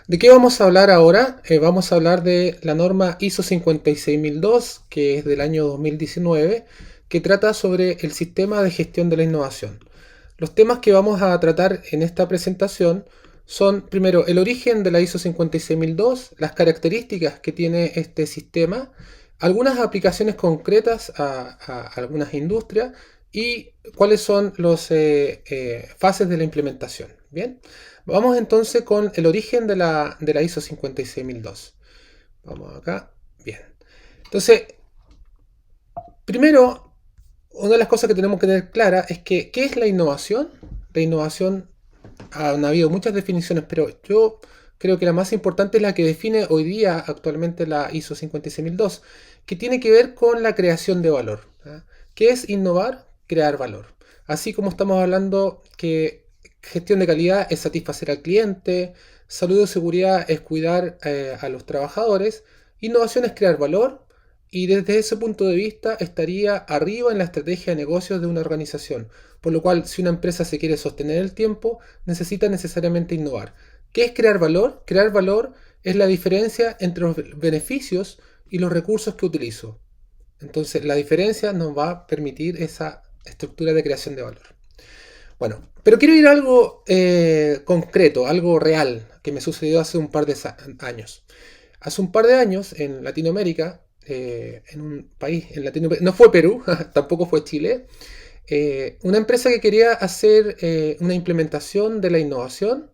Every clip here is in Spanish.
¿De qué vamos a hablar ahora? Vamos a hablar de la norma ISO 56002, que es del año 2019, que trata sobre el sistema de gestión de la innovación. Los temas que vamos a tratar en esta presentación son, primero, el origen de la ISO 56002, las características que tiene este sistema, algunas aplicaciones concretas a algunas industrias y cuáles son las fases de la implementación. Bien, vamos entonces con el origen de la ISO 56002. Vamos acá. Bien. Entonces, primero, una de las cosas que tenemos que tener clara es que, ¿qué es la innovación? La innovación, han habido muchas definiciones, pero yo creo que la más importante es la que define hoy día actualmente la ISO 56002, que tiene que ver con la creación de valor. ¿Ah? ¿Qué es innovar? Crear valor. Así como estamos hablando que gestión de calidad es satisfacer al cliente, salud y seguridad es cuidar a los trabajadores, innovación es crear valor, y desde ese punto de vista estaría arriba en la estrategia de negocios de una organización. Por lo cual, si una empresa se quiere sostener el tiempo, necesita necesariamente innovar. ¿Qué es crear valor? Crear valor es la diferencia entre los beneficios y los recursos que utilizo. Entonces, la diferencia nos va a permitir esa estructura de creación de valor. Bueno, pero quiero ir a algo concreto, algo real, que me sucedió hace un par de años. Hace un par de años en Latinoamérica, en un país en Latinoamérica, no fue Perú, tampoco fue Chile, una empresa que quería hacer una implementación de la innovación,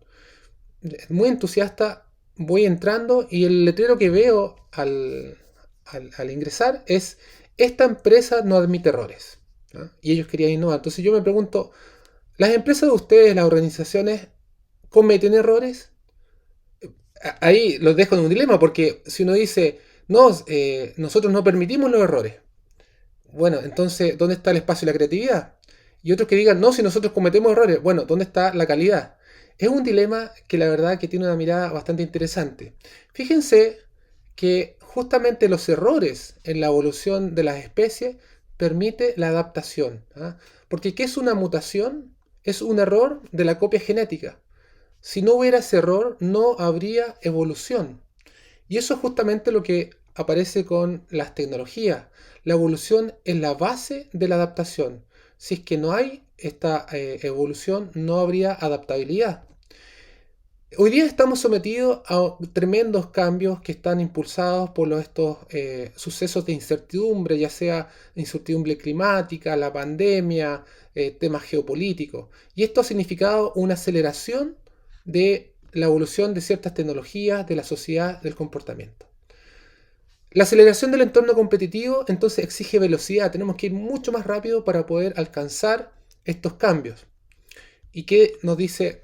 muy entusiasta, voy entrando y el letrero que veo al ingresar es: esta empresa no admite errores, ¿no? Y ellos querían innovar. Entonces yo me pregunto, ¿las empresas de ustedes, las organizaciones, cometen errores? Ahí los dejo en un dilema, porque si uno dice, no, nosotros no permitimos los errores, bueno, entonces, ¿dónde está el espacio y la creatividad? Y otros que digan, no, si nosotros cometemos errores, bueno, ¿dónde está la calidad? Es un dilema que la verdad que tiene una mirada bastante interesante. Fíjense que justamente los errores en la evolución de las especies permite la adaptación. ¿Ah? Porque ¿qué es una mutación? Es un error de la copia genética. Si no hubiera ese error, no habría evolución. Y eso es justamente lo que aparece con las tecnologías. La evolución es la base de la adaptación. Si es que no hay esta evolución, no habría adaptabilidad. Hoy día estamos sometidos a tremendos cambios que están impulsados por estos sucesos de incertidumbre, ya sea incertidumbre climática, la pandemia, temas geopolíticos. Y esto ha significado una aceleración de la evolución de ciertas tecnologías, de la sociedad, del comportamiento. La aceleración del entorno competitivo entonces exige velocidad, tenemos que ir mucho más rápido para poder alcanzar estos cambios. ¿Y qué nos dice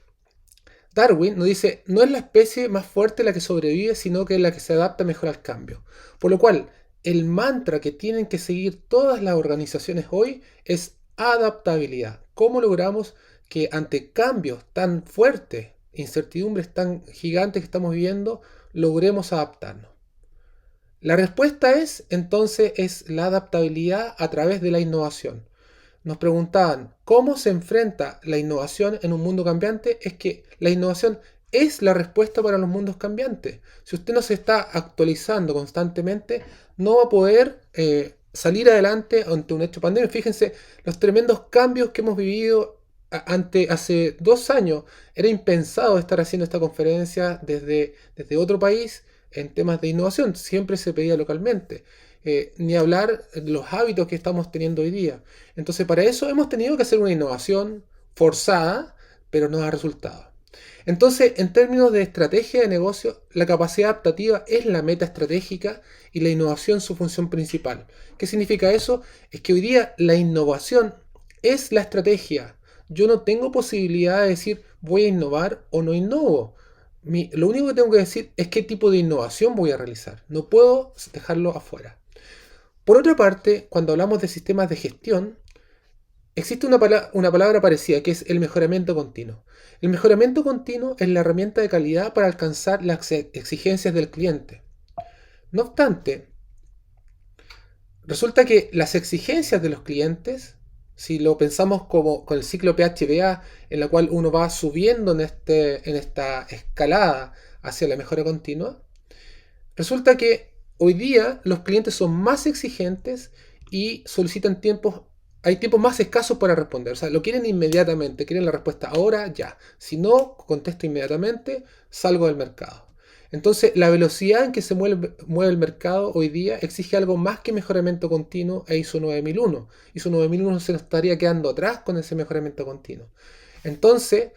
Darwin? Nos dice, no es la especie más fuerte la que sobrevive, sino que es la que se adapta mejor al cambio. Por lo cual, el mantra que tienen que seguir todas las organizaciones hoy es adaptabilidad. ¿Cómo logramos que ante cambios tan fuertes, incertidumbres tan gigantes que estamos viviendo, logremos adaptarnos? La respuesta es, entonces, es la adaptabilidad a través de la innovación. Nos preguntaban, ¿cómo se enfrenta la innovación en un mundo cambiante? Es que la innovación es la respuesta para los mundos cambiantes. Si usted no se está actualizando constantemente, no va a poder salir adelante ante un hecho pandemia. Fíjense los tremendos cambios que hemos vivido hace 2 años. Era impensado estar haciendo esta conferencia desde otro país en temas de innovación. Siempre se pedía localmente. Ni hablar de los hábitos que estamos teniendo hoy día. Entonces, para eso hemos tenido que hacer una innovación forzada, pero no da resultado. Entonces, en términos de estrategia de negocio, la capacidad adaptativa es la meta estratégica y la innovación su función principal. ¿Qué significa eso? Es que hoy día la innovación es la estrategia. Yo no tengo posibilidad de decir voy a innovar o no innovo. Lo único que tengo que decir es qué tipo de innovación voy a realizar. No puedo dejarlo afuera. Por otra parte, cuando hablamos de sistemas de gestión, existe una palabra parecida que es el mejoramiento continuo. El mejoramiento continuo es la herramienta de calidad para alcanzar las exigencias del cliente. No obstante, resulta que las exigencias de los clientes, si lo pensamos como con el ciclo PHBA, en la cual uno va subiendo en esta escalada hacia la mejora continua, resulta que hoy día los clientes son más exigentes y solicitan hay tiempos más escasos para responder. O sea, lo quieren inmediatamente, quieren la respuesta ahora, ya. Si no, contesto inmediatamente, salgo del mercado. Entonces, la velocidad en que se mueve el mercado hoy día exige algo más que mejoramiento continuo e ISO 9001. ISO 9001 se nos estaría quedando atrás con ese mejoramiento continuo. Entonces,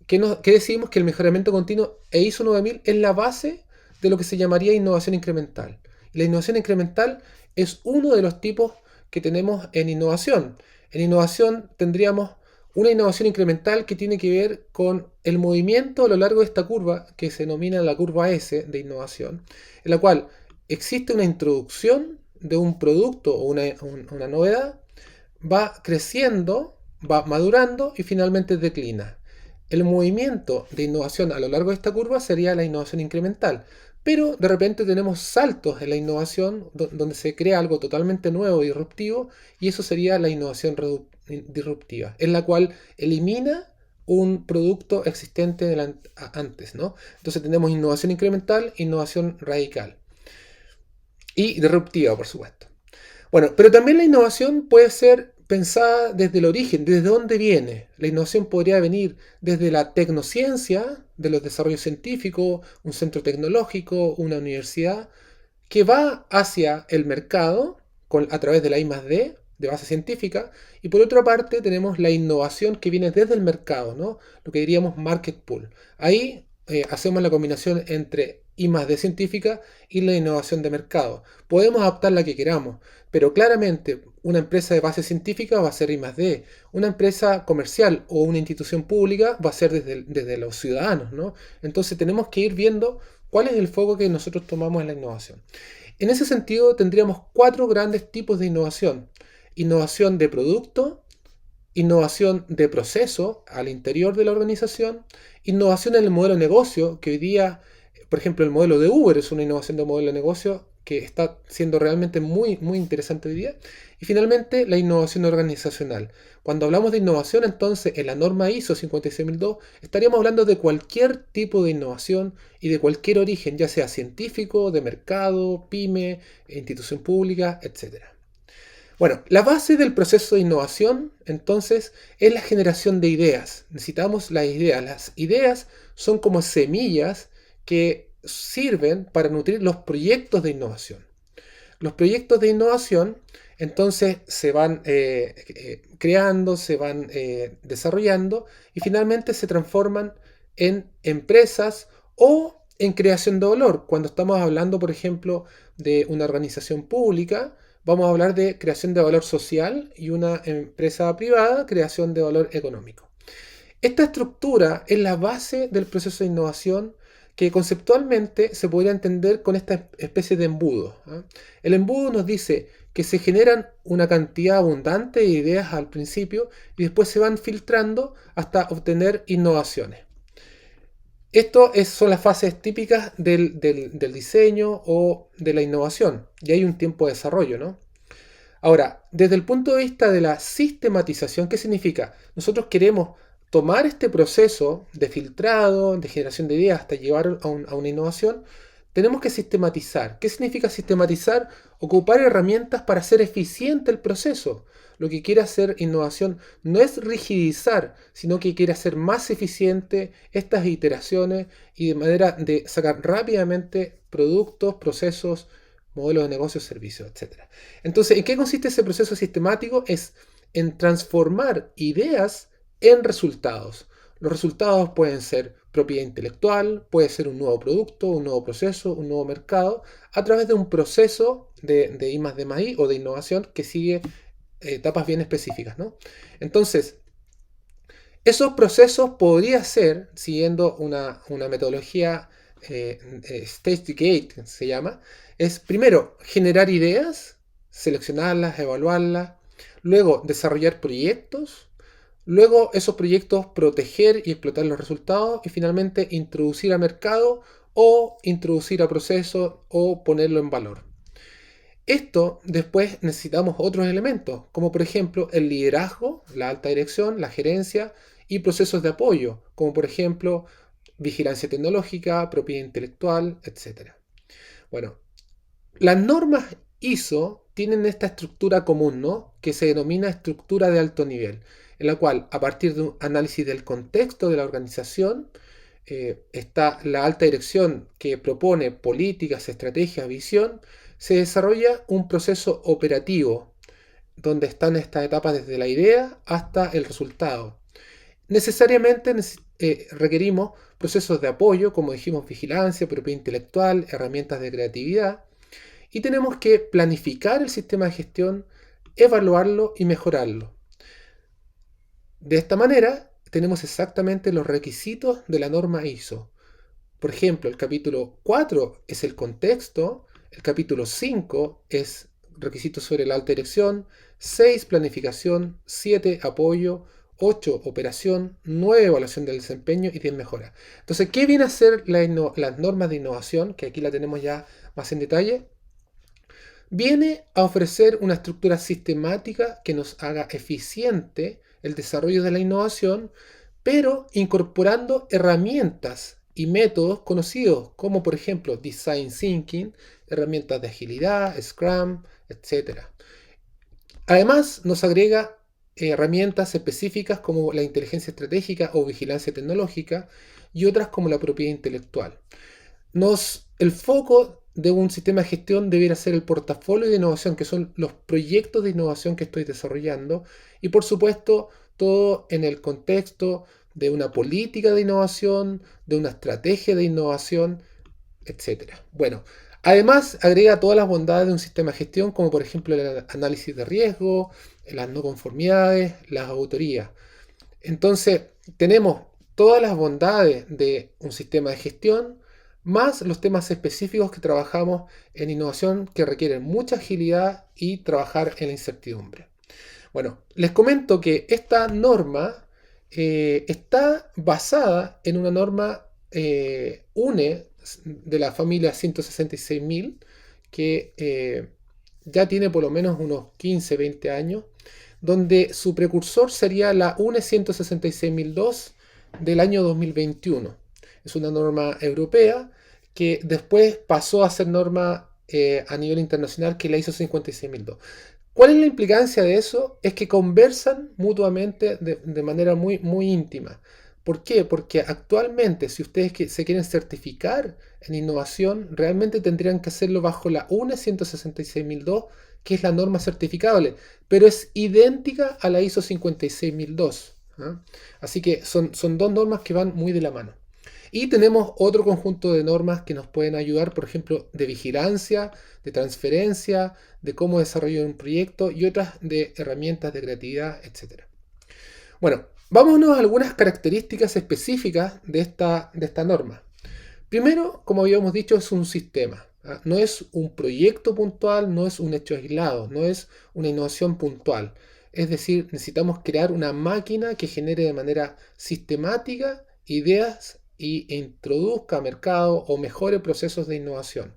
¿qué decimos? Que el mejoramiento continuo e ISO 9000 es la base de lo que se llamaría innovación incremental. Y la innovación incremental es uno de los tipos que tenemos en innovación. En innovación tendríamos una innovación incremental que tiene que ver con el movimiento a lo largo de esta curva, que se denomina la curva S de innovación, en la cual existe una introducción de un producto o una novedad, va creciendo, va madurando y finalmente declina. El movimiento de innovación a lo largo de esta curva sería la innovación incremental. Pero de repente tenemos saltos en la innovación donde se crea algo totalmente nuevo y disruptivo, y eso sería la innovación disruptiva, en la cual elimina un producto existente antes, ¿no? Entonces tenemos innovación incremental, innovación radical y disruptiva, por supuesto. Bueno, pero también la innovación puede ser pensada desde el origen, desde dónde viene. La innovación podría venir desde la tecnociencia, de los desarrollos científicos, un centro tecnológico, una universidad, que va hacia el mercado a través de la I+D, de base científica, y por otra parte tenemos la innovación que viene desde el mercado, ¿no? Lo que diríamos market pool. Ahí hacemos la combinación entre I+D científica y la innovación de mercado. Podemos adaptar la que queramos, pero claramente una empresa de base científica va a ser I+D. Una empresa comercial o una institución pública va a ser desde los ciudadanos, ¿no? Entonces tenemos que ir viendo cuál es el foco que nosotros tomamos en la innovación. En ese sentido tendríamos 4 grandes tipos de innovación. Innovación de producto, innovación de proceso al interior de la organización, innovación en el modelo de negocio, que hoy día, por ejemplo, el modelo de Uber es una innovación de modelo de negocio que está siendo realmente muy, muy interesante hoy día. Y finalmente, la innovación organizacional. Cuando hablamos de innovación, entonces, en la norma ISO 56002, estaríamos hablando de cualquier tipo de innovación y de cualquier origen, ya sea científico, de mercado, pyme, institución pública, etc. Bueno, la base del proceso de innovación, entonces, es la generación de ideas. Necesitamos las ideas. Las ideas son como semillas que sirven para nutrir los proyectos de innovación. Los proyectos de innovación, entonces, se van creando, se van desarrollando y finalmente se transforman en empresas o en creación de valor. Cuando estamos hablando, por ejemplo, de una organización pública, vamos a hablar de creación de valor social y una empresa privada, creación de valor económico. Esta estructura es la base del proceso de innovación que conceptualmente se podría entender con esta especie de embudo. El embudo nos dice que se generan una cantidad abundante de ideas al principio y después se van filtrando hasta obtener innovaciones. Esto son las fases típicas del diseño o de la innovación. Y hay un tiempo de desarrollo, ¿no? Ahora, desde el punto de vista de la sistematización, ¿qué significa? Nosotros queremos tomar este proceso de filtrado, de generación de ideas hasta llevar a una innovación. Tenemos que sistematizar. ¿Qué significa sistematizar? Ocupar herramientas para hacer eficiente el proceso. Lo que quiere hacer innovación no es rigidizar, sino que quiere hacer más eficiente estas iteraciones y de manera de sacar rápidamente productos, procesos, modelos de negocio, servicios, etc. Entonces, ¿en qué consiste ese proceso sistemático? Es en transformar ideas en resultados. Los resultados pueden ser propiedad intelectual, puede ser un nuevo producto, un nuevo proceso, un nuevo mercado, a través de un proceso de I+D+I o de innovación que sigue etapas bien específicas, ¿no? Entonces, esos procesos podría ser, siguiendo una metodología Stage Gate, se llama, es primero generar ideas, seleccionarlas, evaluarlas, luego desarrollar proyectos, luego esos proyectos proteger y explotar los resultados y finalmente introducir a mercado o introducir a proceso o ponerlo en valor. Esto después necesitamos otros elementos, como por ejemplo el liderazgo, la alta dirección, la gerencia y procesos de apoyo, como por ejemplo vigilancia tecnológica, propiedad intelectual, etc. Bueno, las normas ISO tienen esta estructura común, ¿no? Que se denomina estructura de alto nivel, en la cual, a partir de un análisis del contexto de la organización, está la alta dirección que propone políticas, estrategias, visión, se desarrolla un proceso operativo donde están estas etapas desde la idea hasta el resultado. Necesariamente requerimos procesos de apoyo, como dijimos, vigilancia, propiedad intelectual, herramientas de creatividad, y tenemos que planificar el sistema de gestión, evaluarlo y mejorarlo. De esta manera, tenemos exactamente los requisitos de la norma ISO. Por ejemplo, el capítulo 4 es el contexto, el capítulo 5 es requisitos sobre la alta dirección, 6 planificación, 7 apoyo, 8 operación, 9 evaluación del desempeño y 10 mejora. Entonces, ¿qué viene a ser las normas de innovación? Que aquí la tenemos ya más en detalle. Viene a ofrecer una estructura sistemática que nos haga eficiente el desarrollo de la innovación, pero incorporando herramientas y métodos conocidos, como por ejemplo Design Thinking, herramientas de agilidad, Scrum, etc. Además, nos agrega herramientas específicas como la inteligencia estratégica o vigilancia tecnológica y otras como la propiedad intelectual. El foco de un sistema de gestión debiera ser el portafolio de innovación, que son los proyectos de innovación que estoy desarrollando, y por supuesto todo en el contexto de una política de innovación, de una estrategia de innovación, etc. Bueno, además agrega todas las bondades de un sistema de gestión, como por ejemplo el análisis de riesgo, las no conformidades, las auditorías. Entonces, tenemos todas las bondades de un sistema de gestión, más los temas específicos que trabajamos en innovación que requieren mucha agilidad y trabajar en la incertidumbre. Bueno, les comento que esta norma está basada en una norma UNE de la familia 166.000 que ya tiene por lo menos unos 15, 20 años, donde su precursor sería la UNE 166.002 del año 2021. Es una norma europea que después pasó a ser norma a nivel internacional, que la ISO 56002. ¿Cuál es la implicancia de eso? Es que conversan mutuamente de manera muy, muy íntima. ¿Por qué? Porque actualmente, si ustedes se quieren certificar en innovación, realmente tendrían que hacerlo bajo la UNE 166.002, que es la norma certificable, pero es idéntica a la ISO 56002. ¿Ah? Así que son dos normas que van muy de la mano. Y tenemos otro conjunto de normas que nos pueden ayudar, por ejemplo, de vigilancia, de transferencia, de cómo desarrollar un proyecto y otras de herramientas de creatividad, etc. Bueno, vámonos a algunas características específicas de esta norma. Primero, como habíamos dicho, es un sistema. ¿Ah? No es un proyecto puntual, no es un hecho aislado, no es una innovación puntual. Es decir, necesitamos crear una máquina que genere de manera sistemática ideas e introduzca a mercado o mejore procesos de innovación.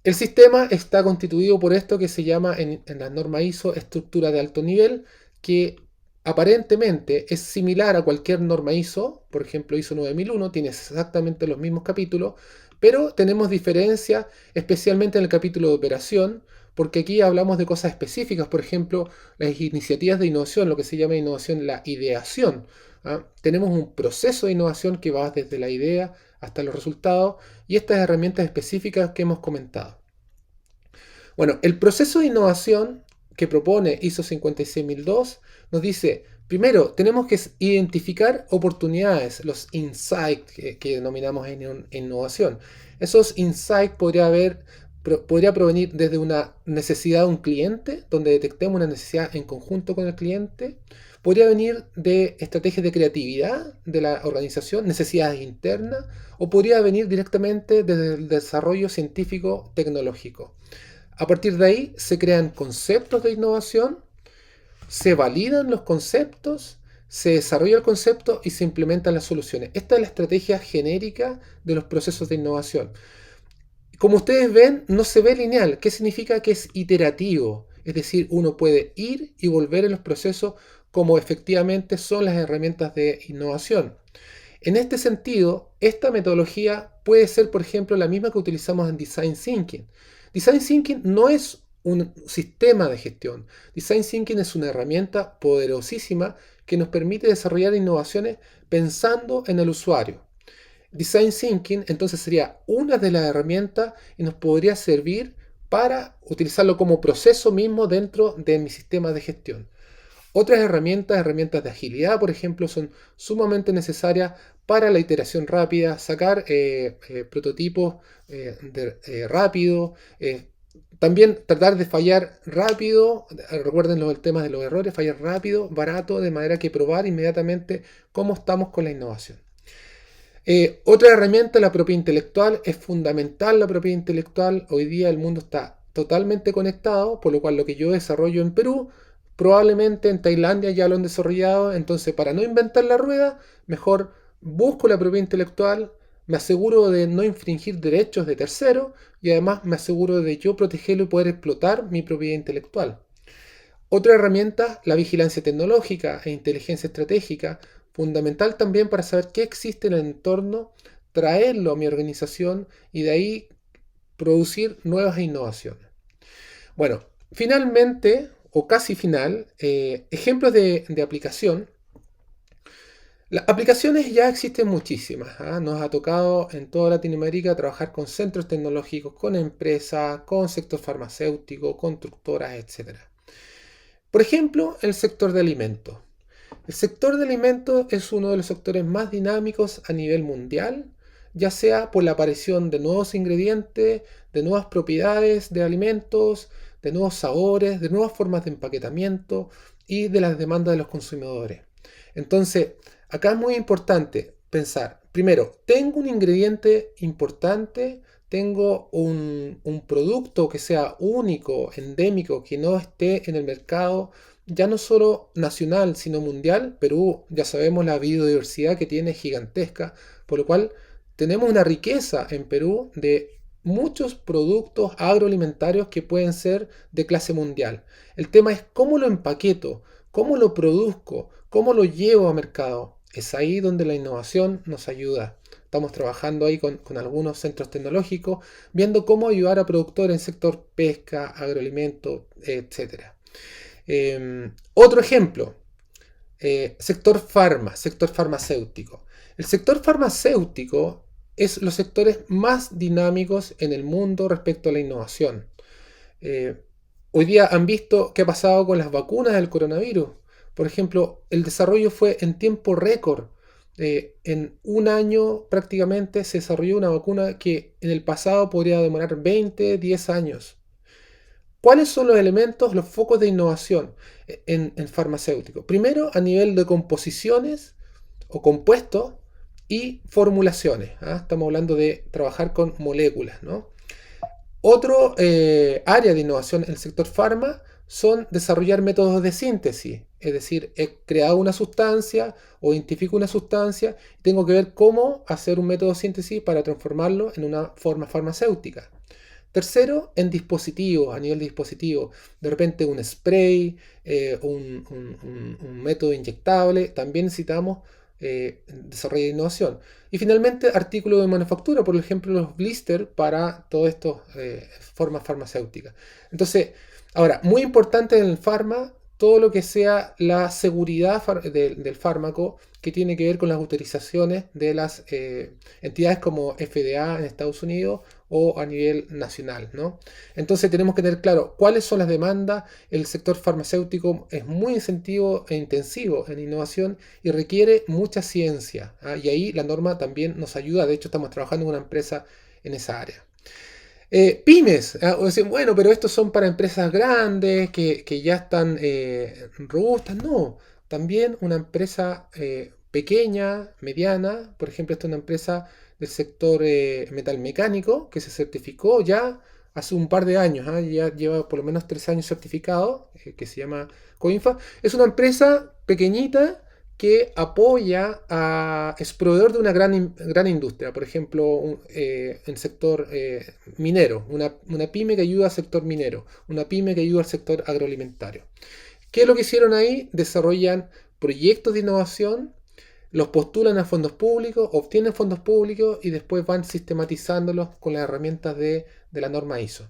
El sistema está constituido por esto que se llama en la norma ISO estructura de alto nivel, que aparentemente es similar a cualquier norma ISO. Por ejemplo, ISO 9001 tiene exactamente los mismos capítulos, pero tenemos diferencias especialmente en el capítulo de operación, porque aquí hablamos de cosas específicas, por ejemplo, las iniciativas de innovación, lo que se llama innovación, la ideación. ¿Ah? Tenemos un proceso de innovación que va desde la idea hasta los resultados y estas herramientas específicas que hemos comentado. Bueno, el proceso de innovación que propone ISO 56002 nos dice, primero, tenemos que identificar oportunidades, los insights que denominamos en innovación. Esos insights podría provenir desde una necesidad de un cliente, donde detectemos una necesidad en conjunto con el cliente. Podría venir de estrategias de creatividad de la organización, necesidades internas, o podría venir directamente desde el desarrollo científico tecnológico. A partir de ahí se crean conceptos de innovación, se validan los conceptos, se desarrolla el concepto y se implementan las soluciones. Esta es la estrategia genérica de los procesos de innovación. Como ustedes ven, no se ve lineal. ¿Qué significa? Que es iterativo. Es decir, uno puede ir y volver en los procesos como efectivamente son las herramientas de innovación. En este sentido, esta metodología puede ser, por ejemplo, la misma que utilizamos en Design Thinking. Design Thinking no es un sistema de gestión. Design Thinking es una herramienta poderosísima que nos permite desarrollar innovaciones pensando en el usuario. Design Thinking entonces sería una de las herramientas y nos podría servir para utilizarlo como proceso mismo dentro de mi sistema de gestión. Otras herramientas de agilidad, por ejemplo, son sumamente necesarias para la iteración rápida, sacar prototipos rápido, también tratar de fallar rápido. Recuerden el tema de los errores, fallar rápido, barato, de manera que probar inmediatamente cómo estamos con la innovación. Otra herramienta, la propiedad intelectual. Es fundamental la propiedad intelectual. Hoy día el mundo está totalmente conectado, por lo cual lo que yo desarrollo en Perú, probablemente en Tailandia ya lo han desarrollado. Entonces, para no inventar la rueda, mejor busco la propiedad intelectual, me aseguro de no infringir derechos de terceros y además me aseguro de yo protegerlo y poder explotar mi propiedad intelectual. Otra herramienta, la vigilancia tecnológica e inteligencia estratégica, fundamental también para saber qué existe en el entorno, traerlo a mi organización y de ahí producir nuevas innovaciones. Bueno, finalmente, o casi final, ejemplos de aplicación. Las aplicaciones ya existen muchísimas. Nos ha tocado en toda Latinoamérica trabajar con centros tecnológicos, con empresas, con sector farmacéutico, constructoras, etc. Por ejemplo, el sector de alimentos. El sector de alimentos es uno de los sectores más dinámicos a nivel mundial, ya sea por la aparición de nuevos ingredientes, de nuevas propiedades de alimentos, de nuevos sabores, de nuevas formas de empaquetamiento y de las demandas de los consumidores. Entonces, acá es muy importante pensar, primero, tengo un ingrediente importante, tengo un producto que sea único, endémico, que no esté en el mercado ya no solo nacional, sino mundial. Perú, ya sabemos, la biodiversidad que tiene es gigantesca, por lo cual tenemos una riqueza en Perú de muchos productos agroalimentarios que pueden ser de clase mundial. El tema es cómo lo empaqueto, cómo lo produzco, cómo lo llevo a mercado. Es ahí donde la innovación nos ayuda. Estamos trabajando ahí con algunos centros tecnológicos, viendo cómo ayudar a productores en sector pesca, agroalimento, etcétera. Otro ejemplo, sector sector farmacéutico. El sector farmacéutico es los sectores más dinámicos en el mundo respecto a la innovación. Hoy día han visto qué ha pasado con las vacunas del coronavirus. Por ejemplo, el desarrollo fue en tiempo récord. En un año prácticamente se desarrolló una vacuna que en el pasado podría demorar 20, 10 años. ¿Cuáles son los elementos, los focos de innovación en farmacéutico? Primero, a nivel de composiciones o compuestos y formulaciones. Estamos hablando de trabajar con moléculas, ¿no? Otro área de innovación en el sector farma son desarrollar métodos de síntesis. Es decir, he creado una sustancia o identifico una sustancia y tengo que ver cómo hacer un método de síntesis para transformarlo en una forma farmacéutica. Tercero, en dispositivos, a nivel de dispositivo. De repente un spray, un método inyectable. También necesitamos desarrollar innovación. Y finalmente, artículos de manufactura, por ejemplo, los blisters para todas estas formas farmacéuticas. Entonces, ahora, muy importante en el farma, todo lo que sea la seguridad del fármaco que tiene que ver con las autorizaciones de las entidades como FDA en Estados Unidos o a nivel nacional, ¿no? Entonces tenemos que tener claro cuáles son las demandas. El sector farmacéutico es muy incentivo e intensivo en innovación y requiere mucha ciencia, y ahí la norma también nos ayuda. De hecho, estamos trabajando en una empresa en esa área. Pymes, o decir, bueno, pero estos son para empresas grandes que ya están robustas. No, también una empresa pequeña, mediana. Por ejemplo, esta es una empresa del sector metalmecánico que se certificó ya hace un par de años. Ya lleva por lo menos 3 años certificado, que se llama Coinfa. Es una empresa pequeñita que apoya es proveedor de una gran industria. Por ejemplo, el sector minero, una pyme que ayuda al sector minero, una pyme que ayuda al sector agroalimentario. ¿Qué es lo que hicieron ahí? Desarrollan proyectos de innovación los postulan a fondos públicos, obtienen fondos públicos y después van sistematizándolos con las herramientas de la norma ISO.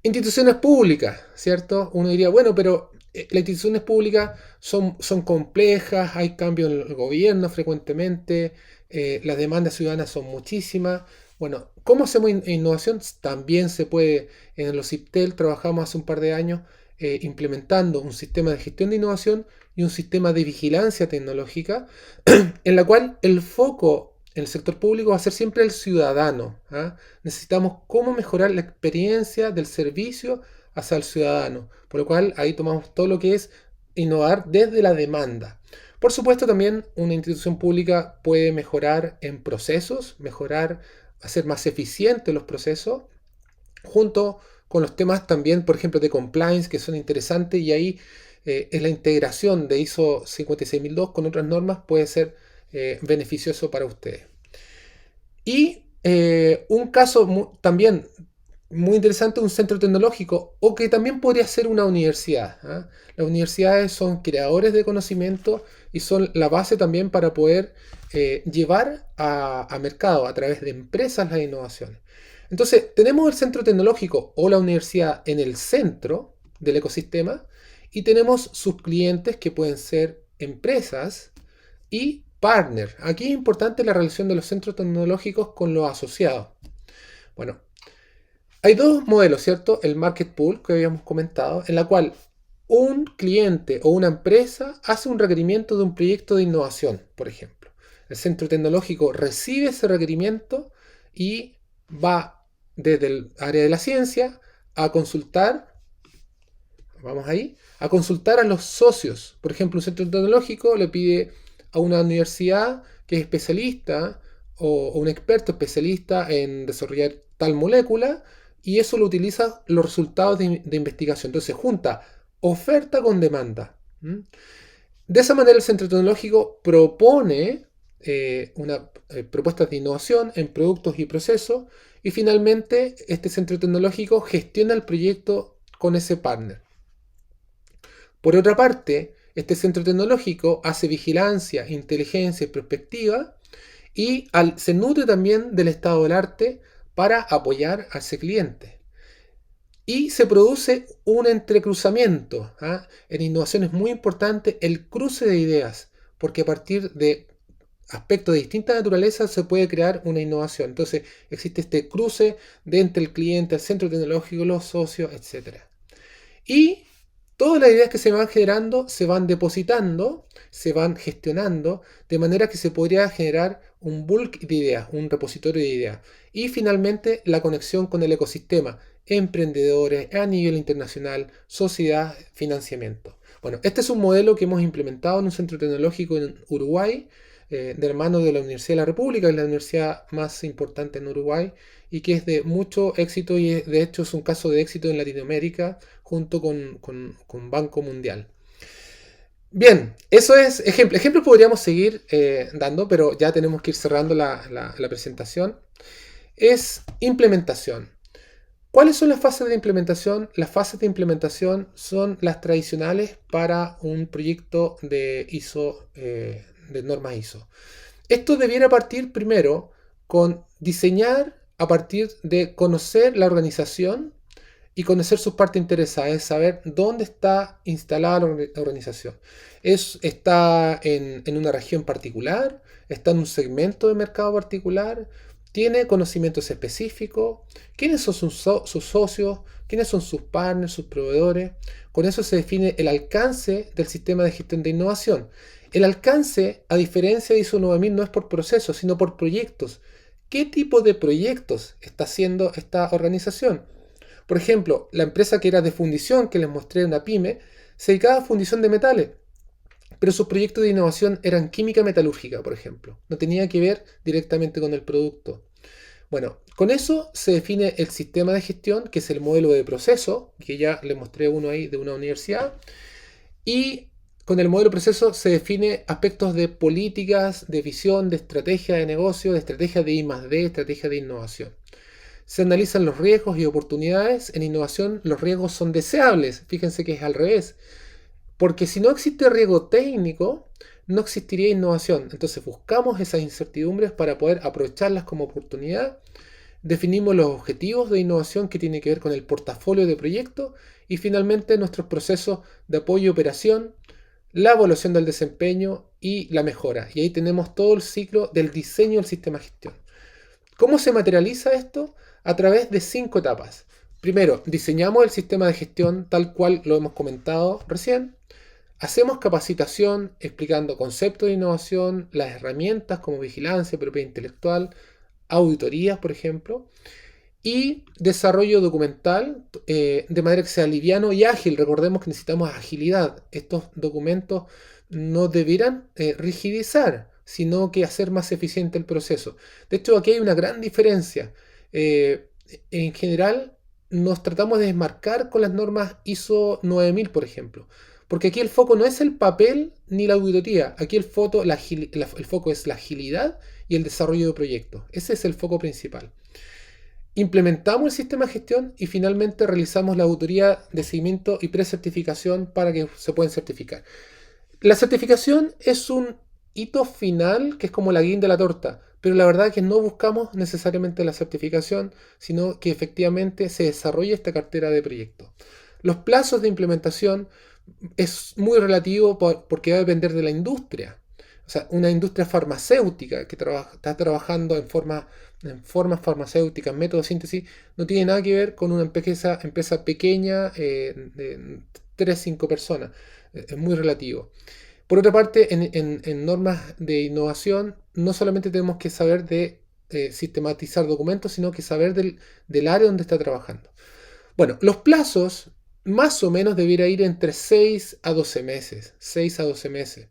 Instituciones públicas, ¿cierto? Uno diría, bueno, pero las instituciones públicas son complejas, hay cambios en el gobierno frecuentemente, las demandas ciudadanas son muchísimas. Bueno, ¿cómo hacemos innovación? También se puede. En los IPTEL trabajamos hace un par de años implementando un sistema de gestión de innovación y un sistema de vigilancia tecnológica en la cual el foco en el sector público va a ser siempre el ciudadano. ¿Ah? Necesitamos cómo mejorar la experiencia del servicio hacia el ciudadano, por lo cual ahí tomamos todo lo que es innovar desde la demanda. Por supuesto, también una institución pública puede mejorar en procesos, hacer más eficientes los procesos, junto con los temas también, por ejemplo, de compliance, que son interesantes, y ahí es la integración de ISO 56002 con otras normas puede ser beneficioso para ustedes. Y un caso también muy interesante, un centro tecnológico, o que también podría ser una universidad. ¿Ah? Las universidades son creadores de conocimiento y son la base también para poder llevar a mercado a través de empresas las innovaciones. Entonces, tenemos el centro tecnológico o la universidad en el centro del ecosistema y tenemos sus clientes que pueden ser empresas y partners. Aquí es importante la relación de los centros tecnológicos con los asociados. Bueno, hay dos modelos, ¿cierto? El market pool que habíamos comentado, en la cual un cliente o una empresa hace un requerimiento de un proyecto de innovación, por ejemplo. El centro tecnológico recibe ese requerimiento y va desde el área de la ciencia a consultar, vamos ahí, a consultar a los socios. Por ejemplo, un centro tecnológico le pide a una universidad que es especialista o un experto especialista en desarrollar tal molécula, y eso lo utiliza los resultados de investigación. Entonces junta oferta con demanda. De esa manera el centro tecnológico propone propuestas de innovación en productos y procesos, y finalmente este centro tecnológico gestiona el proyecto con ese partner. Por otra parte, este centro tecnológico hace vigilancia, inteligencia y prospectiva y se nutre también del estado del arte para apoyar a ese cliente. Y se produce un entrecruzamiento. ¿Ah? En innovación es muy importante el cruce de ideas, porque a partir de aspectos de distinta naturaleza se puede crear una innovación. Entonces existe este cruce de entre el cliente, el centro tecnológico, los socios, etc. Y todas las ideas que se van generando se van depositando, se van gestionando, de manera que se podría generar un bulk de ideas, un repositorio de ideas. Y finalmente la conexión con el ecosistema, emprendedores a nivel internacional, sociedad, financiamiento. Bueno, este es un modelo que hemos implementado en un centro tecnológico en Uruguay, de la mano de la Universidad de la República, que es la universidad más importante en Uruguay, y que es de mucho éxito y de hecho es un caso de éxito en Latinoamérica junto con Banco Mundial. Bien, eso es ejemplo. Ejemplos podríamos seguir dando, pero ya tenemos que ir cerrando la presentación. Es implementación. ¿Cuáles son las fases de implementación? Las fases de implementación son las tradicionales para un proyecto de ISO, de normas ISO. Esto debiera partir primero con diseñar a partir de conocer la organización y conocer sus partes interesadas, es saber dónde está instalada la organización. ¿Está en una región particular? ¿Está en un segmento de mercado particular? ¿Tiene conocimientos específicos? ¿Quiénes son sus socios? ¿Quiénes son sus partners, sus proveedores? Con eso se define el alcance del sistema de gestión de innovación. El alcance, a diferencia de ISO 9000, no es por procesos, sino por proyectos. ¿Qué tipo de proyectos está haciendo esta organización? Por ejemplo, la empresa que era de fundición, que les mostré, una pyme, se dedicaba a fundición de metales, pero sus proyectos de innovación eran química metalúrgica, por ejemplo. No tenía que ver directamente con el producto. Bueno, con eso se define el sistema de gestión, que es el modelo de proceso, que ya les mostré uno ahí de una universidad. Y con el modelo de proceso se define aspectos de políticas, de visión, de estrategia de negocio, de estrategia de I+D, estrategia de innovación. Se analizan los riesgos y oportunidades. En innovación los riesgos son deseables. Fíjense que es al revés. Porque si no existe riesgo técnico, no existiría innovación. Entonces buscamos esas incertidumbres para poder aprovecharlas como oportunidad. Definimos los objetivos de innovación que tiene que ver con el portafolio de proyectos y finalmente nuestros procesos de apoyo y operación, la evaluación del desempeño y la mejora. Y ahí tenemos todo el ciclo del diseño del sistema de gestión. ¿Cómo se materializa esto? A través de 5 etapas. Primero, diseñamos el sistema de gestión tal cual lo hemos comentado recién. Hacemos capacitación explicando conceptos de innovación, las herramientas como vigilancia, propiedad intelectual, auditorías, por ejemplo, y desarrollo documental de manera que sea liviano y ágil. Recordemos que necesitamos agilidad. Estos documentos no deberán rigidizar, sino que hacer más eficiente el proceso. De hecho, aquí hay una gran diferencia. Eh, en general, nos tratamos de desmarcar con las normas ISO 9000, por ejemplo. Porque aquí el foco no es el papel ni la auditoría. Aquí el foco es la agilidad y el desarrollo de proyectos. Ese es el foco principal. Implementamos el sistema de gestión y finalmente realizamos la auditoría de seguimiento y precertificación para que se puedan certificar. La certificación es un hito final que es como la guinda de la torta, pero la verdad es que no buscamos necesariamente la certificación, sino que efectivamente se desarrolle esta cartera de proyectos. Los plazos de implementación es muy relativo porque va a depender de la industria. O sea, una industria farmacéutica que está trabajando en formas farmacéuticas, métodos de síntesis, no tiene nada que ver con una empresa pequeña de 3-5 personas. Es muy relativo. Por otra parte, en normas de innovación, no solamente tenemos que saber de sistematizar documentos, sino que saber del área donde está trabajando. Bueno, los plazos más o menos debiera ir entre 6 a 12 meses. 6 a 12 meses.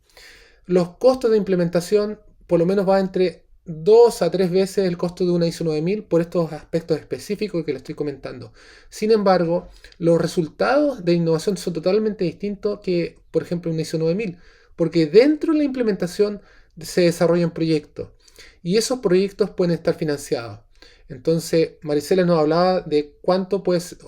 Los costos de implementación por lo menos va entre 2 a 3 veces el costo de una ISO 9000 por estos aspectos específicos que le estoy comentando. Sin embargo, los resultados de innovación son totalmente distintos que, por ejemplo, una ISO 9000, porque dentro de la implementación se desarrollan proyectos y esos proyectos pueden estar financiados. Entonces, Marisela nos hablaba de cuánto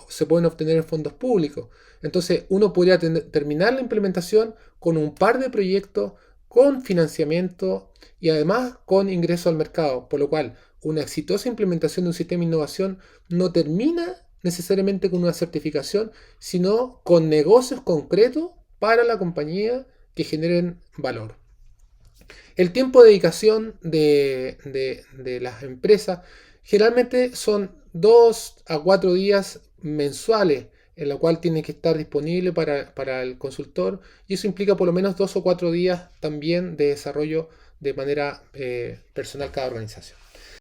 se pueden obtener en fondos públicos. Entonces, uno podría terminar la implementación con un par de proyectos con financiamiento y además con ingreso al mercado, por lo cual una exitosa implementación de un sistema de innovación no termina necesariamente con una certificación, sino con negocios concretos para la compañía que generen valor. El tiempo de dedicación de las empresas generalmente son 2 a 4 días mensuales en la cual tiene que estar disponible para el consultor y eso implica por lo menos 2 o 4 días también de desarrollo de manera personal cada organización.